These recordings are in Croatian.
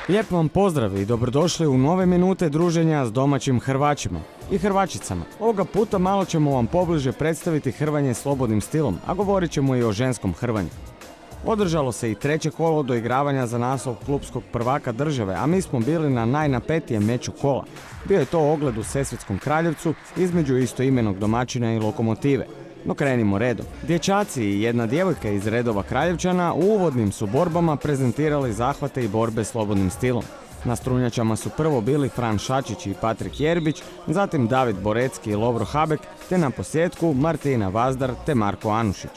Lijep vam pozdrav i dobrodošli u nove minute druženja s domaćim hrvačima i hrvačicama. Ovoga puta malo ćemo vam pobliže predstaviti hrvanje slobodnim stilom, a govorit ćemo i o ženskom hrvanju. Održalo se i treće kolo doigravanja za naslov klupskog prvaka države, a mi smo bili na najnapetijem meču kola. Bio je to ogled u Sesvetskom Kraljevcu između istoimenog domaćina i Lokomotive. No krenimo redom. Dječaci i jedna djevojka iz redova Kraljevčana u uvodnim su borbama prezentirali zahvate i borbe slobodnim stilom. Na strunjačama su prvo bili Fran Šačić i Patrik Jerbić, zatim David Borecki i Lovro Habek, te na posljetku Martina Vazdar te Marko Anušić.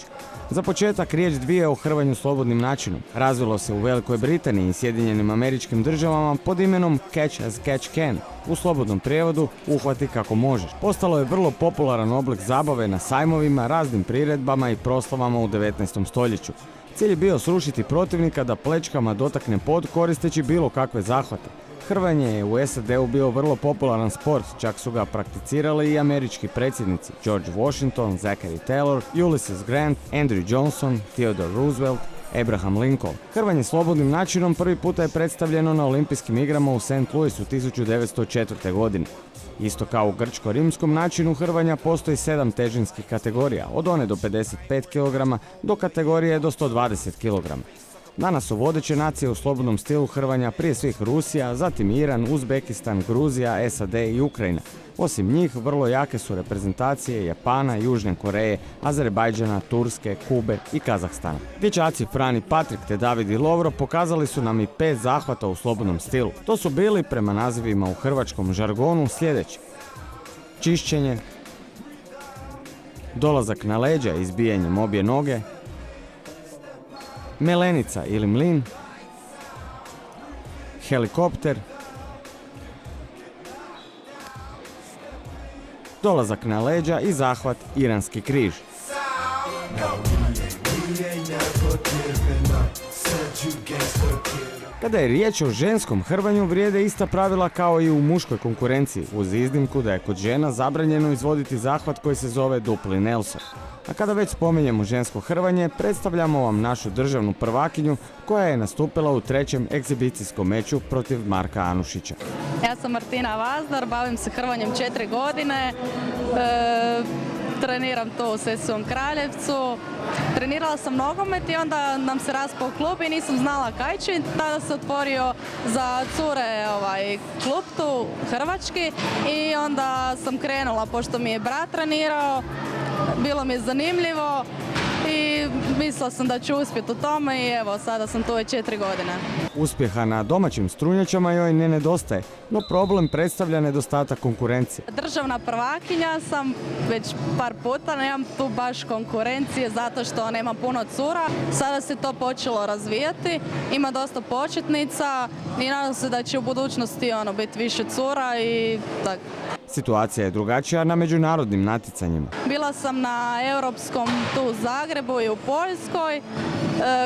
Za početak riječ dvije o hrvanju slobodnim načinom. Razvilo se u Velikoj Britaniji i Sjedinjenim Američkim Državama pod imenom Catch as Catch Can, u slobodnom prijevodu uhvati kako možeš. Postalo je vrlo popularan oblik zabave na sajmovima, raznim priredbama i proslavama u 19. stoljeću. Cilj je bio srušiti protivnika da plečkama dotakne pod koristeći bilo kakve zahvate. Hrvanje je u SAD-u bio vrlo popularan sport, čak su ga prakticirali i američki predsjednici George Washington, Zachary Taylor, Ulysses Grant, Andrew Johnson, Theodore Roosevelt, Abraham Lincoln. Hrvanje slobodnim načinom prvi puta je predstavljeno na olimpijskim igrama u St. Louisu 1904. godine. Isto kao u grčko-rimskom načinu hrvanja postoji 7 težinskih kategorija, od one do 55 kg do kategorije do 120 kg. Danas su vodeće nacije u slobodnom stilu hrvanja prije svih Rusija, zatim Iran, Uzbekistan, Gruzija, SAD i Ukrajina. Osim njih, vrlo jake su reprezentacije Japana, Južne Koreje, Azerbajdžana, Turske, Kube i Kazahstana. Dječaci Fran i Patrik te David i Lovro pokazali su nam i 5 zahvata u slobodnom stilu. To su bili, prema nazivima u hrvačkom žargonu, sljedeći: čišćenje, dolazak na leđa izbijanjem obje noge, melenica ili mlin, helikopter, dolazak na leđa i zahvat iranski križ. Kada je riječ o ženskom hrvanju, vrijede ista pravila kao i u muškoj konkurenciji, uz iznimku da je kod žena zabranjeno izvoditi zahvat koji se zove dupli Nelson. A kada već spominjemo žensko hrvanje, predstavljamo vam našu državnu prvakinju koja je nastupila u trećem egzibicijskom meču protiv Marka Anušića. Ja sam Martina Vazdar, bavim se hrvanjem 4 godine, treniram to u Sesvetskom Kraljevcu. Trenirala sam nogomet i onda nam se raspao klub i nisam znala kaj će. Tada se otvorio za cure klub tu hrvački i onda sam krenula, pošto mi je brat trenirao, bilo mi je zanimljivo i mislila sam da ću uspjeti u tome i evo, sada sam tu već 4 godine. Uspjeha na domaćim strunjačama joj ne nedostaje, no problem predstavlja nedostatak konkurencije. Državna prvakinja sam već par puta, nemam tu baš konkurencije zato što nema puno cura. Sada se to počelo razvijati, ima dosta početnica i nadam se da će u budućnosti biti više cura i tako. Situacija je drugačija na međunarodnim natjecanjima. Bila sam na europskom tu u Zagrebu i u Poljskoj.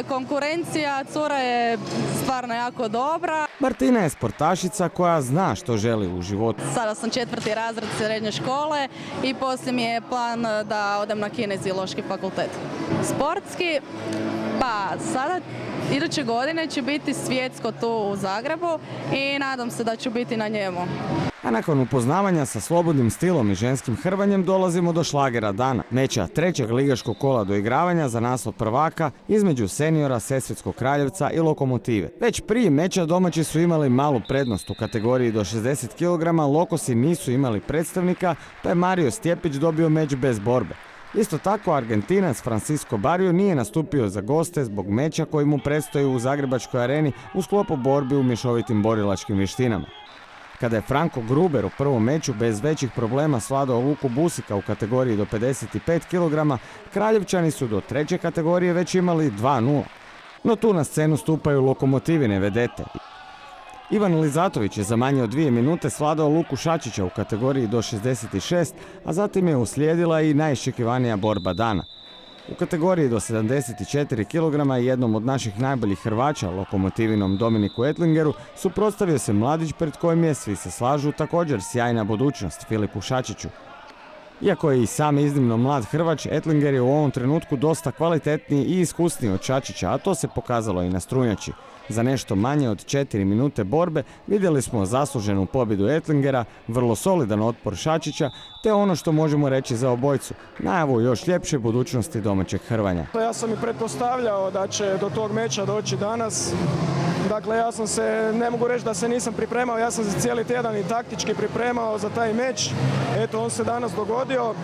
Konkurencija cura je stvarno jako dobra. Martina je sportašica koja zna što želi u životu. Sada sam 4. razred srednje škole i poslije mi je plan da odem na Kineziološki fakultet. Sportski, pa sada iduće godine će biti svjetsko tu u Zagrebu i nadam se da ću biti na njemu. A nakon upoznavanja sa slobodnim stilom i ženskim hrvanjem dolazimo do šlagera dana, meča trećeg ligaškog kola doigravanja za naslov prvaka između seniora Sesvetskog Kraljevca i Lokomotive. Već prije meča domaći su imali malu prednost u kategoriji do 60 kg, Lokosi nisu imali predstavnika, pa je Mario Stjepić dobio meč bez borbe. Isto tako, Argentinac Francisco Barrio nije nastupio za goste zbog meča koji mu predstoji u Zagrebačkoj areni u sklopu borbi u mješovitim borilačkim vještinama. Kada je Franko Gruber u prvom meču bez većih problema svladao Luku Busika u kategoriji do 55 kg, Kraljevčani su do treće kategorije već imali 2:0. No tu na scenu stupaju Lokomotivine vedete. Ivan Lizatović je za manje od 2 minute svladao Luku Šačića u kategoriji do 66, a zatim je uslijedila i najiščekivanija borba dana. U kategoriji do 74 kg jednom od naših najboljih Hrvača, Lokomotivinom Dominiku Etlingeru, suprotstavio se mladić pred kojim je, svi se slažu, također sjajna budućnost, Filipu Šačiću. Iako je i sam iznimno mlad Hrvač, Ettlinger je u ovom trenutku dosta kvalitetniji i iskusniji od Čačića, a to se pokazalo i na strunjači. Za nešto manje od 4 minute borbe vidjeli smo zasluženu pobjedu Ettlingera, vrlo solidan otpor Čačića, te ono što možemo reći za obojcu, najavu još ljepše budućnosti domaćeg hrvanja. Ja sam i pretpostavljao da će do tog meča doći danas. Dakle, ja sam se, ne mogu reći da se nisam pripremao, ja sam se cijeli tjedan i taktički pripremao za taj meč. Eto, on se danas dogodio.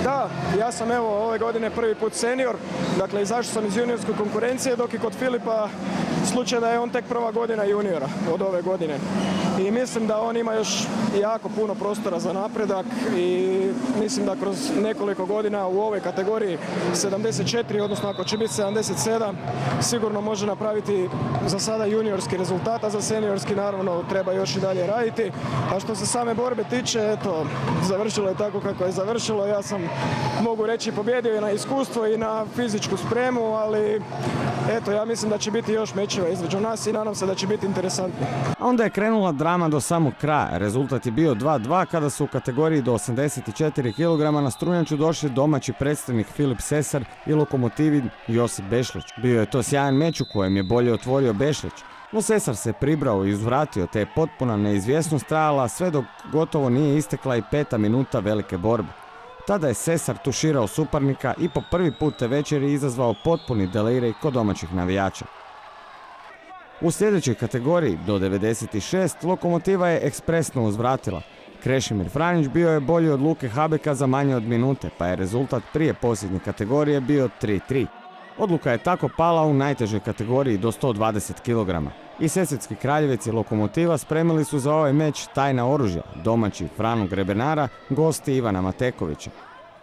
Da, ja sam evo ove godine prvi put senior, dakle izašao sam iz juniorske konkurencije, dok i kod Filipa slučaj da je on tek prva godina juniora od ove godine. I mislim da on ima još jako puno prostora za napredak i mislim da kroz nekoliko godina u ovoj kategoriji 74, odnosno ako će biti 77, sigurno može napraviti za sada juniorski rezultat, a za seniorski naravno treba još i dalje raditi. A što se same borbe tiče, eto, završilo je tako kako je završilo. Ja sam, mogu reći, pobjedio i na iskustvo i na fizičku spremu, ali eto, ja mislim da će biti još mečeva između nas i nadam se da će biti interesantno. A onda je krenula drama do samog kraja. Rezultat je bio 2:2 kada su u kategoriji do 84 kg na strunjaču došli domaći predstavnik Filip Sesar i Lokomotivin Josip Bešlić. Bio je to sjajan meč u kojem je bolje otvorio Bešlić, no Sesar se pribrao i uzvratio, te je potpuna neizvjesnost trajala sve dok gotovo nije istekla i 5. minuta velike borbe. Tada je Sesar tuširao suparnika i po prvi put te večeri izazvao potpuni delirij kod domaćih navijača. U sljedećoj kategoriji do 96 Lokomotiva je ekspresno uzvratila. Krešimir Franjić bio je bolji od Luke Habeka za manje od minute, pa je rezultat prije posljednje kategorije bio 3:3. Odluka je tako pala u najtežoj kategoriji do 120 kg. I Sesvetski Kraljevec i Lokomotiva spremili su za ovaj meč tajna oružja, domaći Franu Grebenara, gosti Ivana Matekovića.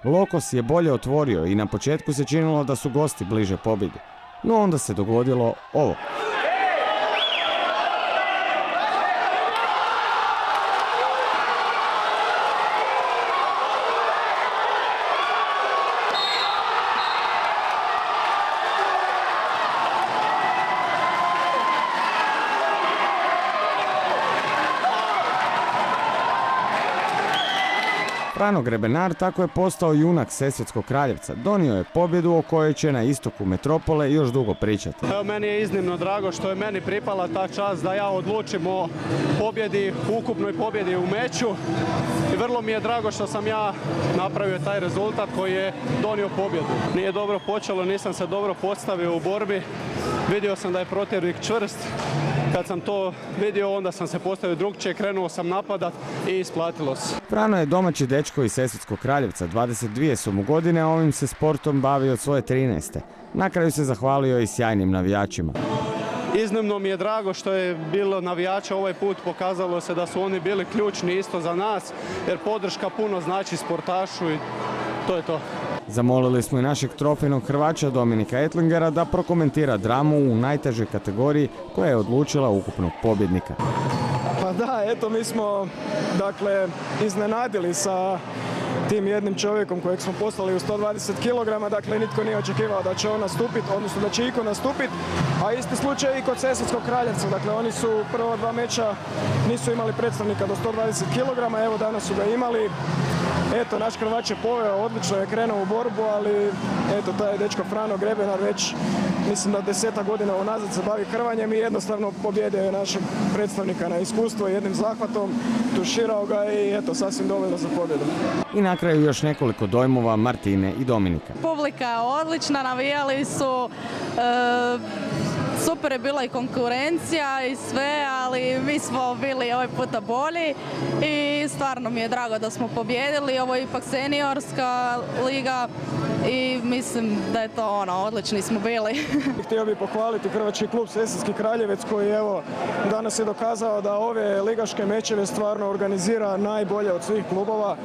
Lokos je bolje otvorio i na početku se činilo da su gosti bliže pobjedi. No onda se dogodilo ovo. Frano Grebenar tako je postao junak Sesvetskog Kraljevca. Donio je pobjedu o kojoj će na istoku metropole još dugo pričati. Evo, meni je iznimno drago što je meni pripala ta čast da ja odlučim o pobjedi, ukupnoj pobjedi u meču. I vrlo mi je drago što sam ja napravio taj rezultat koji je donio pobjedu. Nije dobro počelo, nisam se dobro postavio u borbi. Vidio sam da je protivnik čvrst. Kad sam to vidio, onda sam se postavio drugčije, krenuo sam napadat i isplatilo se. Frano je domaći dečko iz Sesvetskog Kraljevca, 22 su mu godine, a ovim se sportom bavi od svoje 13. Na kraju se zahvalio i sjajnim navijačima. Iznimno mi je drago što je bilo navijača ovaj put, pokazalo se da su oni bili ključni isto za nas, jer podrška puno znači sportašu i to je to. Zamolili smo i našeg trofejnog Hrvača Dominika Ettlingera da prokomentira dramu u najtežoj kategoriji koja je odlučila ukupnog pobjednika. Pa da, eto, mi smo dakle iznenadili sa tim jednim čovjekom kojeg smo poslali u 120 kg, dakle nitko nije očekivao da će on nastupiti, odnosno da će iko nastupiti, a isti slučaj i kod Sesvetskog Kraljevca, dakle oni su prva dva meča nisu imali predstavnika do 120 kg, evo danas su ga imali. Eto, naš Hrvač je poveo, odlično je krenuo u borbu, ali eto, taj dečko Frano Grebenar već, mislim da 10 godina unazad se bavi hrvanjem i jednostavno pobjedio je našeg predstavnika na iskustvo jednim zahvatom, tuširao ga i eto, sasvim dovoljno za pobjedu. I na kraju još nekoliko dojmova Martine i Dominika. Publika je odlična, navijali su, super je bila i konkurencija i sve, ali mi smo bili ovaj puta bolji i stvarno mi je drago da smo pobjedili. Ovo je ipak seniorska liga i mislim da je to odlični smo bili. Htio bih pohvaliti Hrvatski klub Sesvetski Kraljevec koji evo danas je dokazao da ove ligaške mečeve stvarno organizira najbolje od svih klubova.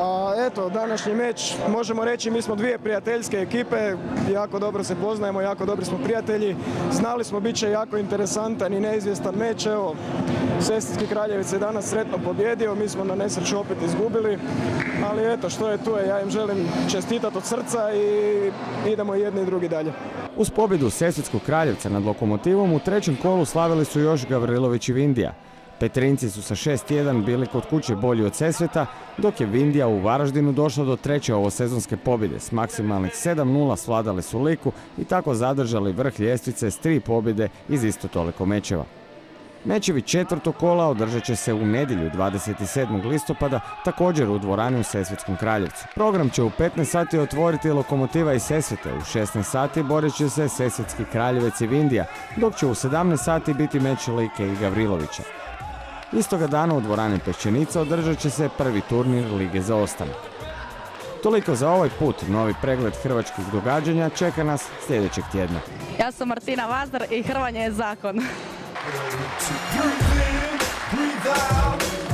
A eto, današnji meč, možemo reći, mi smo dvije prijateljske ekipe, jako dobro se poznajemo, jako dobri smo prijatelji. Znali smo bit će jako interesantan i neizvjestan meč, evo, Sesvetski Kraljevec je danas sretno pobjedio, mi smo na nesreću opet izgubili, ali eto, što je tu je, ja im želim čestitati od srca i idemo jedni i drugi dalje. Uz pobjedu Sesvetskog Kraljevca nad Lokomotivom u trećem kolu slavili su još Gavrilović i Vindija. Petrinjci su sa 6-1 bili kod kuće bolji od Sesveta, dok je Vindija u Varaždinu došla do treće ovosezonske pobjede. S maksimalnih 7-0 svladali su Liku i tako zadržali vrh ljestvice s 3 pobjede iz isto toliko mečeva. Mečevi četvrtog kola održat će se u nedjelju 27. listopada, također u dvorani u Sesvetskom Kraljevcu. Program će u 15 sati otvoriti Lokomotiva iz Sesvete, u 16 sati borit će se Sesvetski Kraljevec i Vindija, dok će u 17 sati biti meč Like i Gavrilovića. Istoga dana u dvorani Peščenica održat će se prvi turnir Lige za ostanak. Toliko za ovaj put, novi pregled hrvačkih događanja čeka nas sljedećeg tjedna. Ja sam Martina Vazdar i hrvanje je zakon. Breathe in, breathe out.